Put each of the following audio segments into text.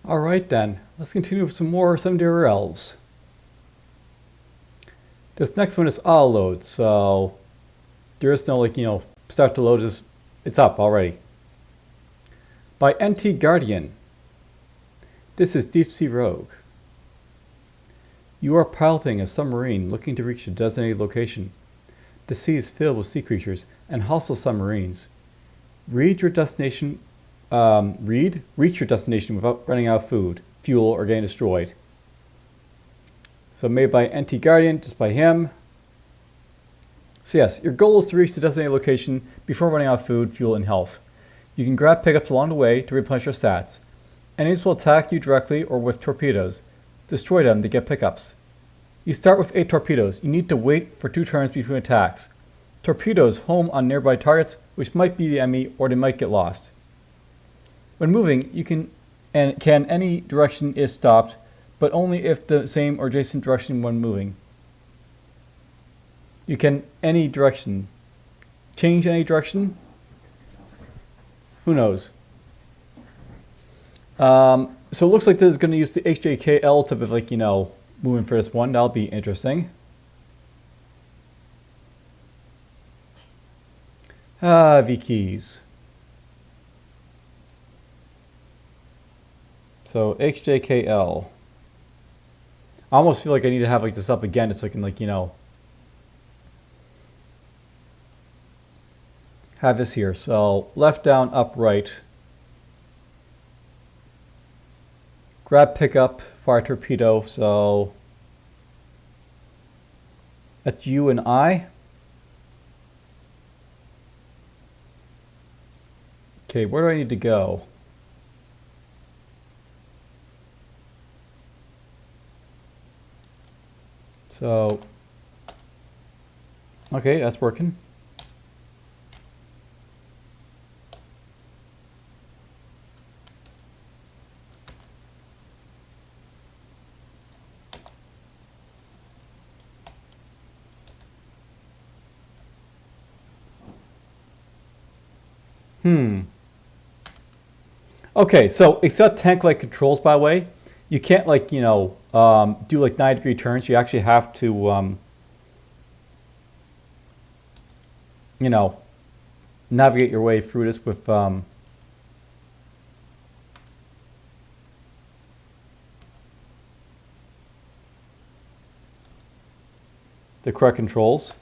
Alright then, let's continue with some more 70 RLs. This next one is auto load, so there is no start to load, it's up already. By NT Guardian. This is Deep Sea Rogue. You are piloting a submarine looking to reach a designated location. The sea is filled with sea creatures and hostile submarines. Reach your destination without running out of food, fuel, or getting destroyed. So made by NT Guardian, just by him. So yes, your goal is to reach the designated location before running out of food, fuel, and health. You can grab pickups along the way to replenish your stats. Enemies will attack you directly or with torpedoes. Destroy them to get pickups. You start with 8 torpedoes. You need to wait for 2 turns between attacks. Torpedoes home on nearby targets, which might be the enemy or they might get lost. When moving, you can any direction is stopped, but only if the same or adjacent direction when moving. You can any direction. Change any direction? Who knows? So it looks like this is going to use the HJKL type of moving for this one. That'll be interesting. V keys. So HJKL. I almost feel like I need to have this up again so I can have this here. So left, down, up, right. Grab pickup, fire torpedo. So that's U and I. Okay, where do I need to go? So, okay, that's working. Okay, so it's got tank-like controls, by the way. You can't do 9-degree turns. You actually have to navigate your way through this with the correct controls.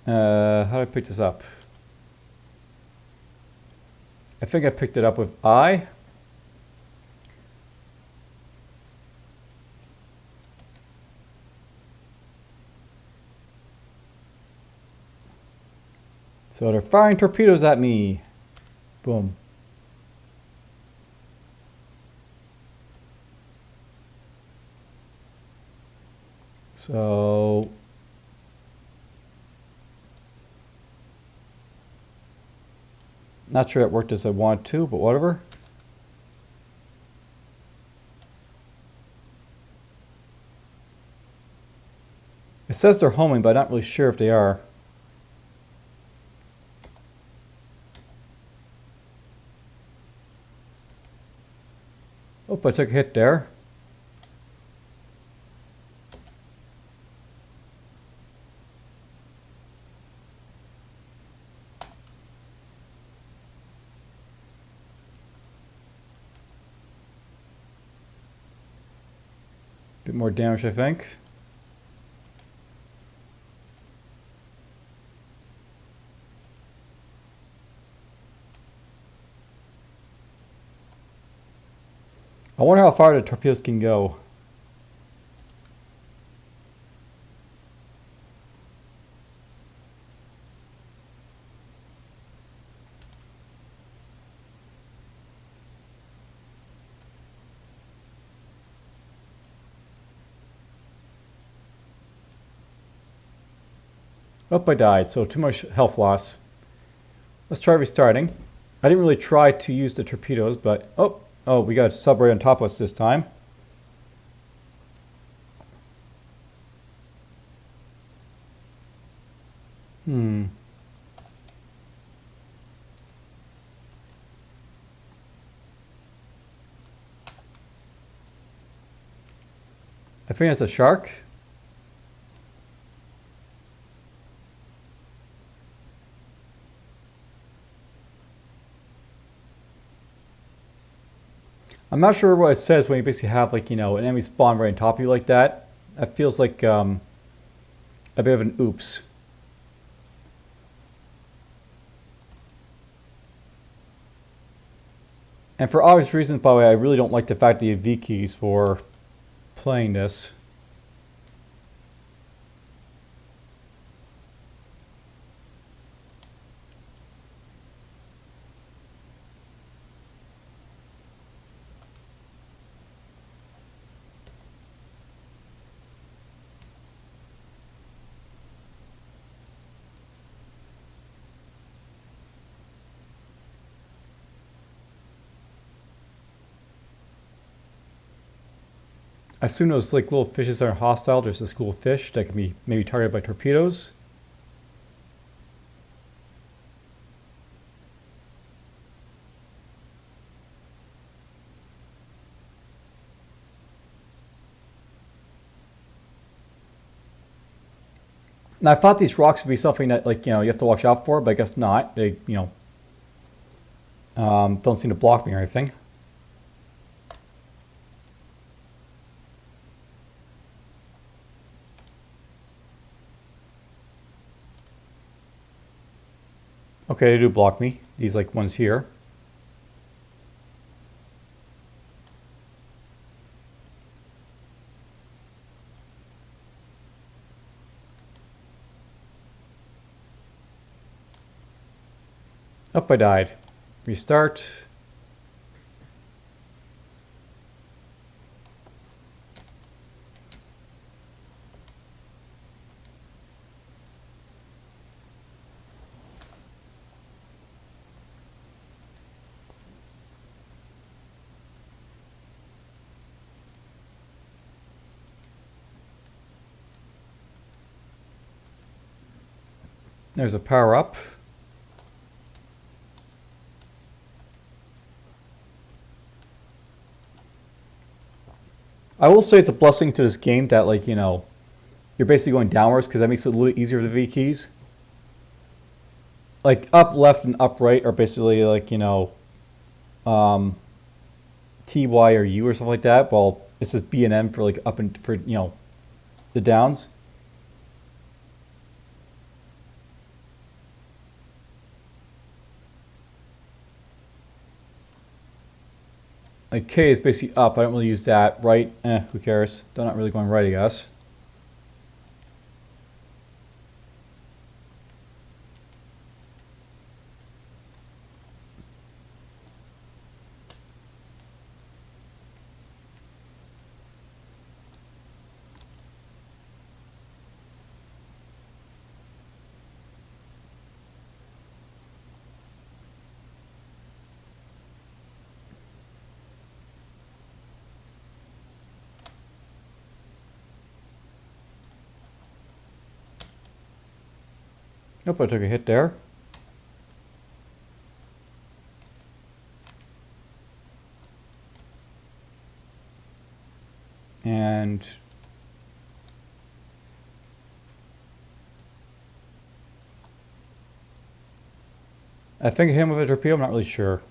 How do I pick this up? I think I picked it up with I. So they're firing torpedoes at me. Boom. So not sure it worked as I want to, but whatever. It says they're homing, but I'm not really sure if they are. Oh, I took a hit there. Bit more damage, I think. I wonder how far the torpedoes can go. Oh, I died, so too much health loss. Let's try restarting. I didn't really try to use the torpedoes, but... Oh, we got a sub right on top of us this time. I think it's a shark. I'm not sure what it says when you basically have, like, an enemy spawn right on top of you like that. That feels like a bit of an oops. And for obvious reasons, by the way, I really don't like the fact that you have V keys for playing this. I assume those like little fishes aren't hostile. There's this cool fish that can be maybe targeted by torpedoes. Now I thought these rocks would be something that, like, you have to watch out for, but I guess not. They don't seem to block me or anything. Okay, they do block me. These like ones here. Oh, I died. Restart. There's a power up. I will say it's a blessing to this game that, like, you're basically going downwards, because that makes it a little easier with the V keys. Like, up, left, and up, right are basically like, T, Y, or U or something like that. Well, it's just B and M for like up and for, the downs. Like K is basically up. I don't really use that. Right? Who cares? They're not really going right, I guess. Nope, I took a hit there. And I think I hit him with a torpedo, I'm not really sure.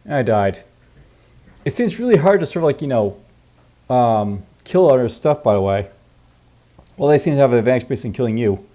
I died. It seems really hard to sort of like, kill other stuff, by the way. Well, they seem to have an advantage based on killing you.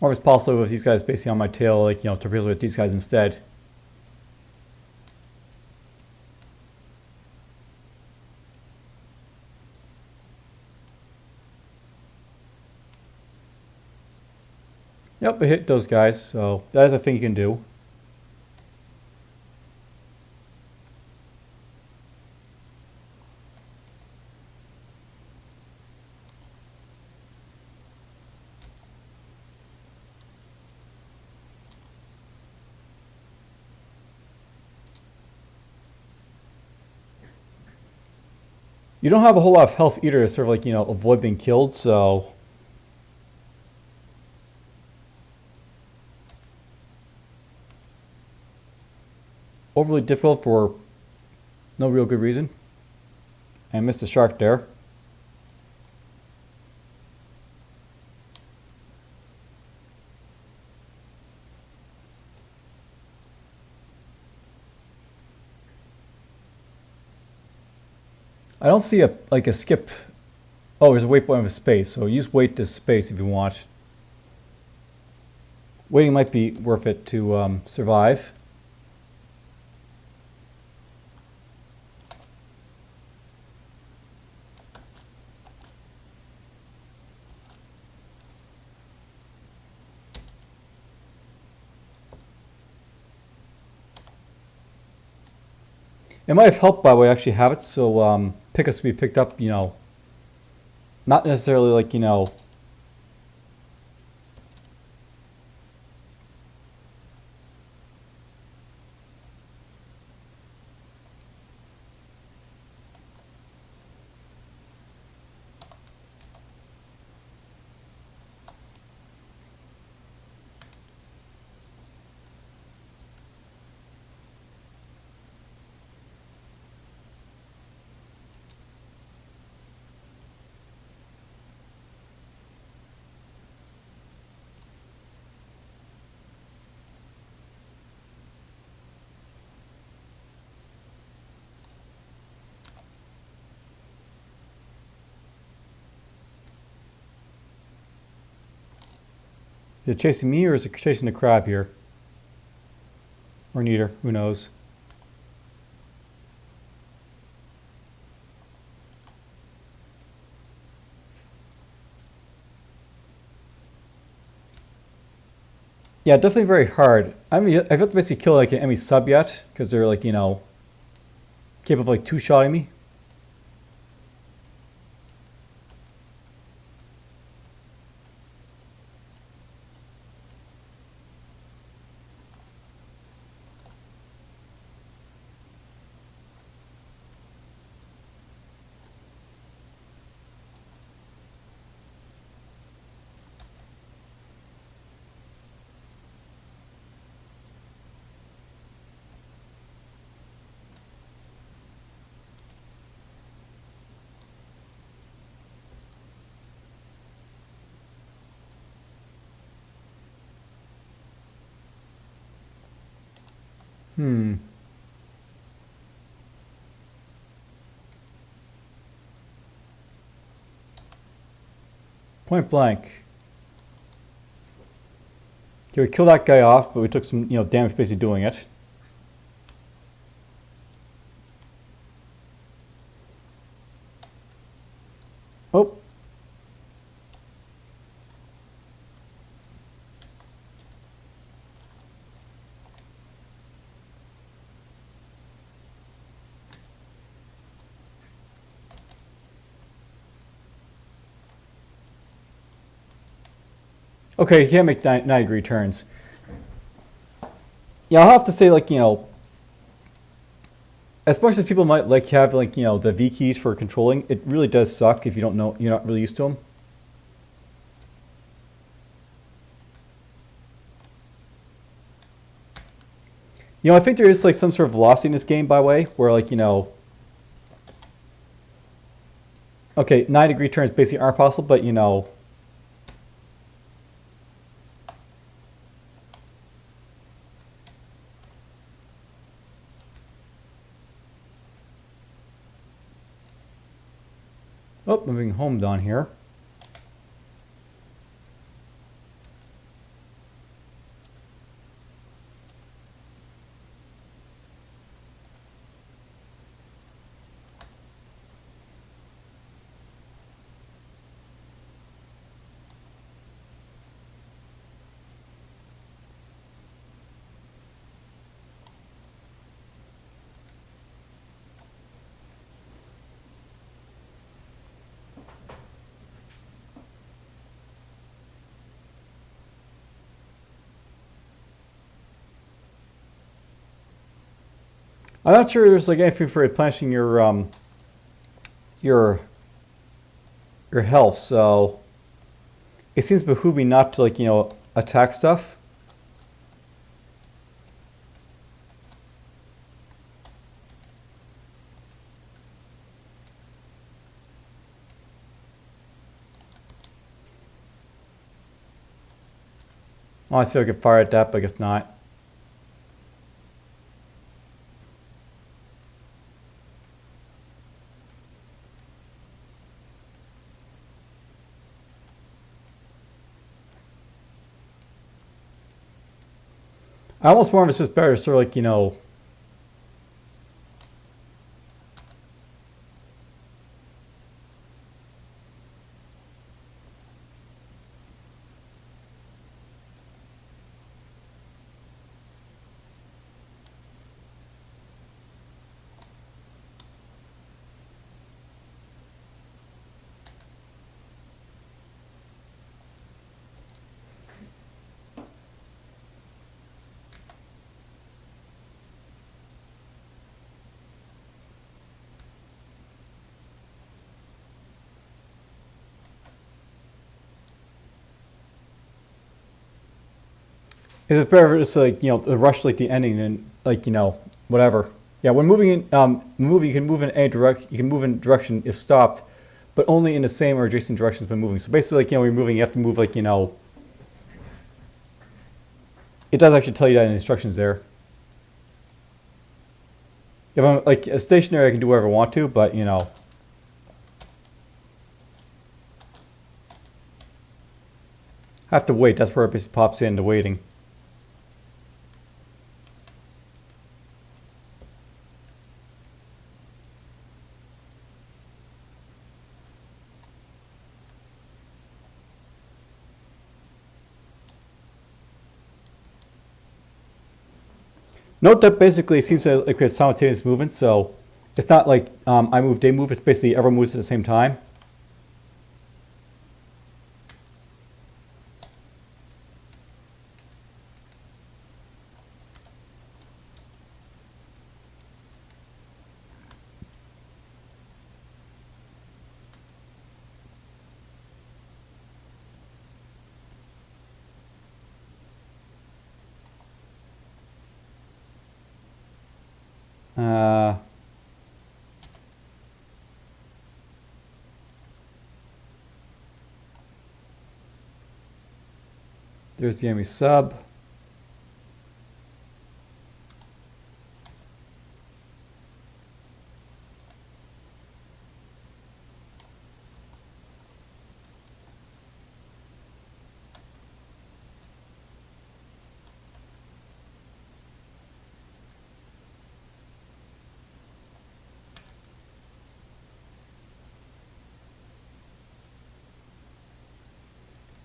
Or if it's possible with these guys basically on my tail, like, you know, torpedo with these guys instead. Yep, it hit those guys, so that is a thing you can do. You don't have a whole lot of health either to sort of like, you know, avoid being killed, so... Overly difficult for no real good reason. And missed the shark there. I don't see a skip. Oh, there's a waypoint of a space, so use wait to space if you want. Waiting might be worth it to survive. It might have helped, by the way, I actually have it, so pickups can be picked up, you know, not necessarily like, you know, is it chasing me or is it chasing the crab here? Or neither, who knows? Yeah, definitely very hard. I mean, I've yet to basically kill like an enemy sub yet, because they're like, you know, capable of like two-shotting me. Point blank. Okay, we killed that guy off, but we took some, you know, damage basically doing it. Oh. Okay, you can't make 90-degree turns. Yeah, I'll have to say, like, you know, as much as people might like have, like, you know, the V keys for controlling, it really does suck if you don't know, you're not really used to them. You know, I think there is like some sort of velocity in this game, by the way, where like, you know, okay, 90-degree turns basically aren't possible, but you know, oh, moving home down here. I'm not sure there's like anything for replenishing your health, so it seems to behoove me not to, like, attack stuff. Oh, I see I could fire at that, but I guess not. I almost wonder if it's just better to sort of, like, is it better just like, to rush like the ending and, like, whatever. Yeah, when moving in moving, you can move in any direct, you can move in direction if stopped, but only in the same or adjacent directions when moving. So basically, like, when you're moving, you have to move, like, it does actually tell you that in the instructions there. If I'm like a stationary, I can do whatever I want to, but I have to wait. That's where it basically pops into waiting. Note that basically it seems to like a simultaneous movement, so it's not like I move, they move. It's basically everyone moves at the same time. Uh, there's the enemy sub.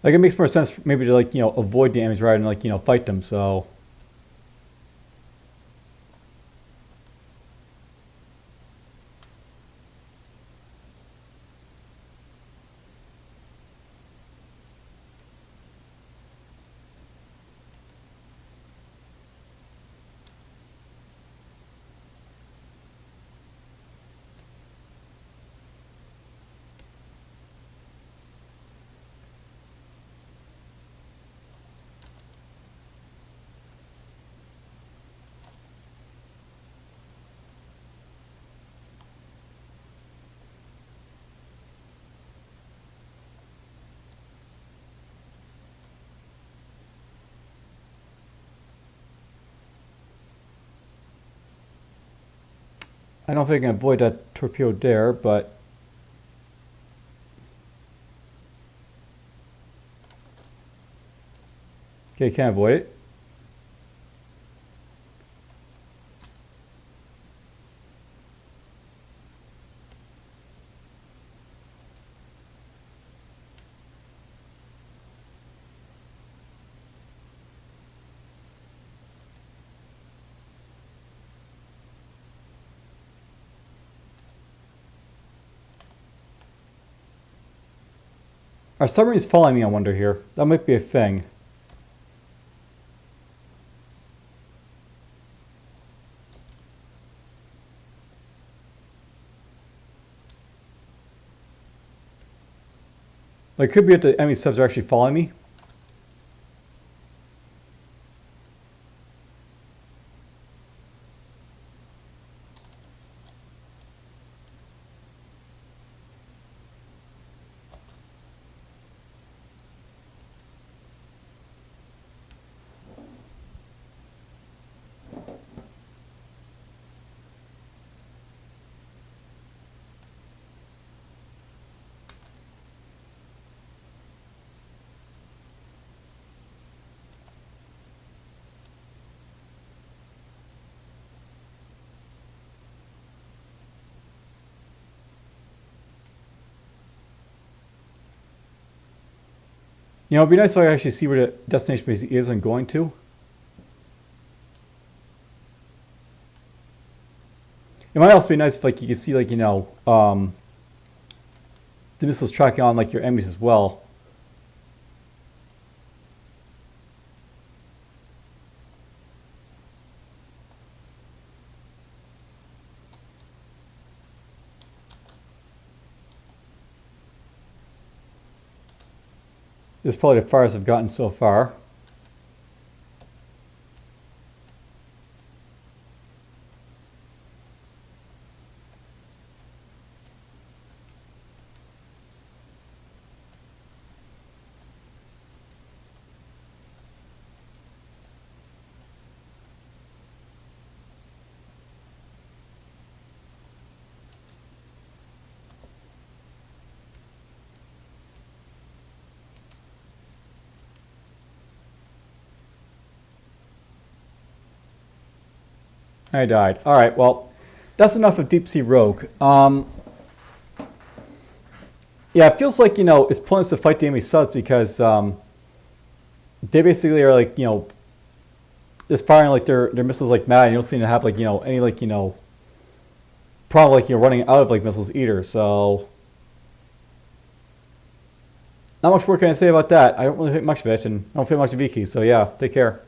Like, it makes more sense maybe to, like, avoid damage rather than, like, fight them. So I don't think I can avoid that torpedo there, but okay, can't avoid it. Our submarine's following me, I wonder here. That might be a thing. Like, could be that the enemy subs are actually following me. You know, it'd be nice if I actually see where the destination base is I'm going to. It might also be nice if, like, you can see, like, you know, the missiles tracking on, like, your enemies as well. This is probably the farthest I've gotten so far. I died. All right, well, that's enough of Deep Sea Rogue. Yeah, it feels like, you know, it's pointless to fight the enemy subs because they basically are, like, you know, just firing, like, their missiles like mad, and you don't seem to have, like, you know, any, like, you know, problem, like, you know, running out of, like, missiles either. So not much more can I say about that. I don't really think much of it, and I don't feel much of Viki. So yeah, take care.